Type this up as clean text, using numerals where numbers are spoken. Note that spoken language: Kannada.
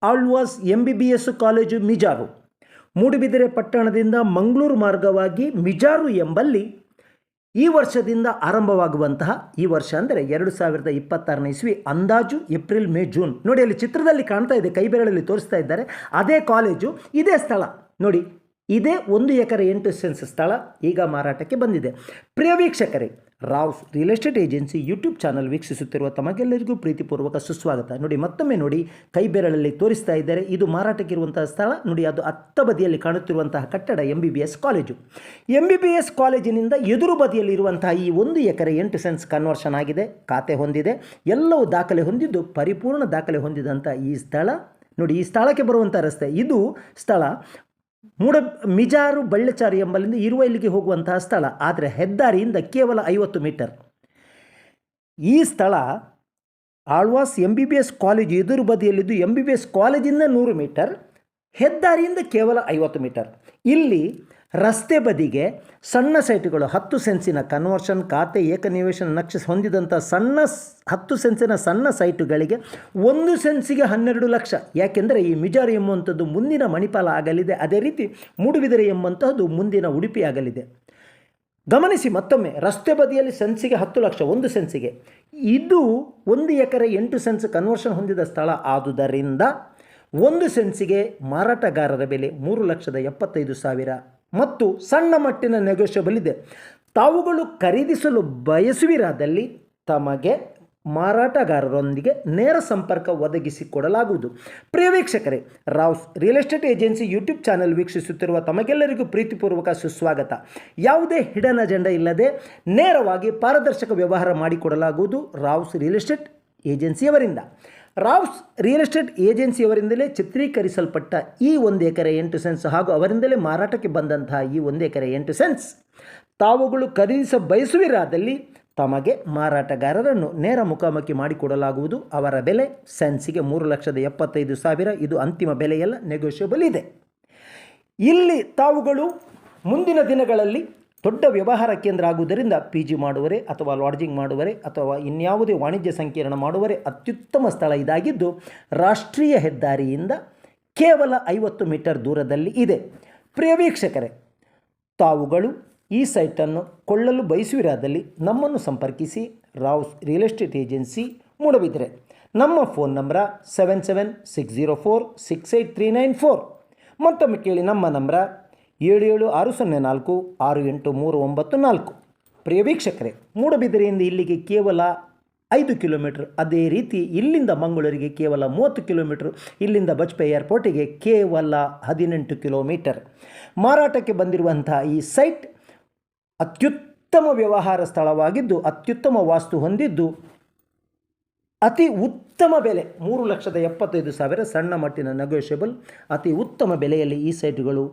ಆಳ್ವಾಸ್ MBBS ಕಾಲೇಜು ಮಿಜಾರು, ಮೂಡುಬಿದಿರೆ ಪಟ್ಟಣದಿಂದ ಮಂಗಳೂರು ಮಾರ್ಗವಾಗಿ ಮಿಜಾರು ಎಂಬಲ್ಲಿ ಈ ವರ್ಷದಿಂದ ಆರಂಭವಾಗುವಂತಹ, ಈ ವರ್ಷ ಅಂದರೆ 2026ನೇ ಇಸ್ವಿ, ಅಂದಾಜು ಏಪ್ರಿಲ್, ಮೇ, ಜೂನ್. ನೋಡಿ, ಅಲ್ಲಿ ಚಿತ್ರದಲ್ಲಿ ಕಾಣ್ತಾ ಇದೆ, ಕೈ ಬೆರಳಲ್ಲಿ ತೋರಿಸ್ತಾ ಇದ್ದಾರೆ, ಅದೇ ಕಾಲೇಜು, ಇದೇ ಸ್ಥಳ ನೋಡಿ. ಇದೇ 1 ಎಕರೆ 8 ಸೆನ್ಸ್ ಸ್ಥಳ ಈಗ ಮಾರಾಟಕ್ಕೆ ಬಂದಿದೆ. ಪ್ರಿಯ ವೀಕ್ಷಕರೇ, Rao's real estate agency YouTube channel ವೀಕ್ಷಿಸುತ್ತಿರುವ ತಮಗೆಲ್ಲರಿಗೂ ಪ್ರೀತಿಪೂರ್ವಕ ಸುಸ್ವಾಗತ. ನೋಡಿ, ಮತ್ತೊಮ್ಮೆ ನೋಡಿ, ಕೈ ಬೆರಳಲ್ಲಿ ತೋರಿಸ್ತಾ ಇದ್ದಾರೆ, ಇದು ಮಾರಾಟಕ್ಕಿರುವಂತಹ ಸ್ಥಳ ನೋಡಿ. ಅದು ಅತ್ತ ಬದಿಯಲ್ಲಿ ಕಾಣುತ್ತಿರುವಂತಹ ಕಟ್ಟಡ MBBS ಕಾಲೇಜು. MBBS ಕಾಲೇಜಿನಿಂದ ಎದುರು ಬದಿಯಲ್ಲಿರುವಂತಹ ಈ 1 ಎಕರೆ 8 ಸೆನ್ಸ್ ಕನ್ವರ್ಷನ್ ಆಗಿದೆ, ಖಾತೆ ಹೊಂದಿದೆ, ಎಲ್ಲವೂ ದಾಖಲೆ ಹೊಂದಿದ್ದು, ಪರಿಪೂರ್ಣ ದಾಖಲೆ ಹೊಂದಿದಂಥ ಈ ಸ್ಥಳ ನೋಡಿ. ಈ ಸ್ಥಳಕ್ಕೆ ಬರುವಂಥ ರಸ್ತೆ, ಇದು ಸ್ಥಳ ಮಿಜಾರು ಬಳ್ಳೆಚಾರಿ ಎಂಬಲ್ಲಿಂದ ಇರುವಲ್ಲಿಗೆ ಹೋಗುವಂತಹ ಸ್ಥಳ. ಆದರೆ ಹೆದ್ದಾರಿಯಿಂದ ಕೇವಲ 50 ಮೀಟರ್. ಈ ಸ್ಥಳ ಆಳ್ವಾಸ್ MBBS ಕಾಲೇಜು ಎದುರು ಬದಿಯಲ್ಲಿದ್ದು, MBBS ಕಾಲೇಜಿಂದ 100 ಮೀಟರ್, ಹೆದ್ದಾರಿಯಿಂದ ಕೇವಲ 50 ಮೀಟರ್. ಇಲ್ಲಿ ರಸ್ತೆ ಬದಿಗೆ ಸಣ್ಣ ಸೈಟುಗಳು, 10 ಸೆನ್ಸಿನ ಕನ್ವರ್ಷನ್, ಖಾತೆ, ಏಕನಿವೇಶನ ನಕ್ಷೆ ಹೊಂದಿದಂಥ 10 ಸೆನ್ಸಿನ ಸಣ್ಣ ಸೈಟುಗಳಿಗೆ 1 ಸೆನ್ಸಿಗೆ 12 ಲಕ್ಷ. ಯಾಕೆಂದರೆ ಈ ಮಿಜಾರು ಎಂಬುವಂಥದ್ದು ಮುಂದಿನ ಮಣಿಪಾಲ ಆಗಲಿದೆ, ಅದೇ ರೀತಿ ಮೂಡುಬಿದಿರೆ ಎಂಬಂತಹದ್ದು ಮುಂದಿನ ಉಡುಪಿ ಆಗಲಿದೆ. ಗಮನಿಸಿ ಮತ್ತೊಮ್ಮೆ, ರಸ್ತೆ ಬದಿಯಲ್ಲಿ ಸೆನ್ಸಿಗೆ 10 ಲಕ್ಷ, 1 ಸೆನ್ಸಿಗೆ. ಇದು 1 ಎಕರೆ 8 ಸೆನ್ಸ್ ಕನ್ವರ್ಷನ್ ಹೊಂದಿದ ಸ್ಥಳ ಆದುದರಿಂದ 1 ಸೆನ್ಸಿಗೆ ಮಾರಾಟಗಾರರ ಬೆಲೆ 3,75,000 ಮತ್ತು ಸಣ್ಣ ಮಟ್ಟಿನ ನೆಗೋಷಿಯಬಲ್ ಇದೆ. ತಾವುಗಳು ಖರೀದಿಸಲು ಬಯಸುವಿರಾದಲ್ಲಿ ತಮಗೆ ಮಾರಾಟಗಾರರೊಂದಿಗೆ ನೇರ ಸಂಪರ್ಕ ಒದಗಿಸಿಕೊಡಲಾಗುವುದು. ಪ್ರಿಯ ವೀಕ್ಷಕರೇ, Rao's real estate agency YouTube channel ವೀಕ್ಷಿಸುತ್ತಿರುವ ತಮಗೆಲ್ಲರಿಗೂ ಪ್ರೀತಿಪೂರ್ವಕ ಸುಸ್ವಾಗತ. ಯಾವುದೇ ಹಿಡನ್ ಅಜೆಂಡಾ ಇಲ್ಲದೆ ನೇರವಾಗಿ ಪಾರದರ್ಶಕ ವ್ಯವಹಾರ ಮಾಡಿಕೊಡಲಾಗುವುದು ರಾವ್ಸ್ ರಿಯಲ್ ಎಸ್ಟೇಟ್ ಏಜೆನ್ಸಿಯವರಿಂದ. ರಾವ್ಸ್ ರಿಯಲ್ ಎಸ್ಟೇಟ್ ಏಜೆನ್ಸಿಯವರಿಂದಲೇ ಚಿತ್ರೀಕರಿಸಲ್ಪಟ್ಟ ಈ 1 ಎಕರೆ 8 ಸೆನ್ಸ್ ಹಾಗೂ ಅವರಿಂದಲೇ ಮಾರಾಟಕ್ಕೆ ಬಂದಂತಹ ಈ 1 ಎಕರೆ 8 ಸೆನ್ಸ್ ತಾವುಗಳು ಖರೀದಿಸ ಬಯಸುವಿರಾದಲ್ಲಿ ತಮಗೆ ಮಾರಾಟಗಾರರನ್ನು ನೇರ ಮುಖಾಮುಖಿ ಮಾಡಿಕೊಡಲಾಗುವುದು. ಅವರ ಬೆಲೆ ಸೆನ್ಸಿಗೆ 3,75,000. ಇದು ಅಂತಿಮ ಬೆಲೆಯಲ್ಲ, ನೆಗೋಷಿಯಬಲ್ ಇದೆ. ಇಲ್ಲಿ ತಾವುಗಳು ಮುಂದಿನ ದಿನಗಳಲ್ಲಿ ದೊಡ್ಡ ವ್ಯವಹಾರ ಕೇಂದ್ರ ಆಗುವುದರಿಂದ PG ಮಾಡುವರೆ ಅಥವಾ ಲಾಡ್ಜಿಂಗ್ ಮಾಡುವರೆ ಅಥವಾ ಇನ್ಯಾವುದೇ ವಾಣಿಜ್ಯ ಸಂಕೀರ್ಣ ಮಾಡುವರೆ ಅತ್ಯುತ್ತಮ ಸ್ಥಳ ಇದಾಗಿದ್ದು, ರಾಷ್ಟ್ರೀಯ ಹೆದ್ದಾರಿಯಿಂದ ಕೇವಲ 50 ಮೀಟರ್ ದೂರದಲ್ಲಿ ಇದೆ. ಪ್ರಿಯ ವೀಕ್ಷಕರೇ, ತಾವುಗಳು ಈ ಸೈಟನ್ನು ಕೊಳ್ಳಲು ಬಯಸುವಿರಾದಲ್ಲಿ ನಮ್ಮನ್ನು ಸಂಪರ್ಕಿಸಿ. Rao's real estate agency, Moodubidire. ನಮ್ಮ ಫೋನ್ ನಂಬರ 7760468394. ಮತ್ತೊಮ್ಮೆ ಕೇಳಿ, ನಮ್ಮ ನಂಬರ 7760468394. ಪ್ರಿಯ ವೀಕ್ಷಕರೇ, ಮೂಡುಬಿದಿರೆಯಿಂದ ಇಲ್ಲಿಗೆ ಕೇವಲ 5 ಕಿಲೋಮೀಟರ್. ಅದೇ ರೀತಿ ಇಲ್ಲಿಂದ ಮಂಗಳೂರಿಗೆ ಕೇವಲ 30 ಕಿಲೋಮೀಟರ್. ಇಲ್ಲಿಂದ ಬಜ್ಪೆ ಏರ್ಪೋರ್ಟಿಗೆ ಕೇವಲ 18 ಕಿಲೋಮೀಟರ್. ಮಾರಾಟಕ್ಕೆ ಬಂದಿರುವಂತಹ ಈ ಸೈಟ್ ಅತ್ಯುತ್ತಮ ವ್ಯವಹಾರ ಸ್ಥಳವಾಗಿದ್ದು, ಅತ್ಯುತ್ತಮ ವಾಸ್ತು ಹೊಂದಿದ್ದು, ಅತಿ ಉತ್ತಮ ಬೆಲೆ 3,75,000. ಸಣ್ಣ ಮಟ್ಟಿನ ನೆಗೋಷಿಯಬಲ್, ಅತಿ ಉತ್ತಮ ಬೆಲೆಯಲ್ಲಿ ಈ ಸೈಟುಗಳು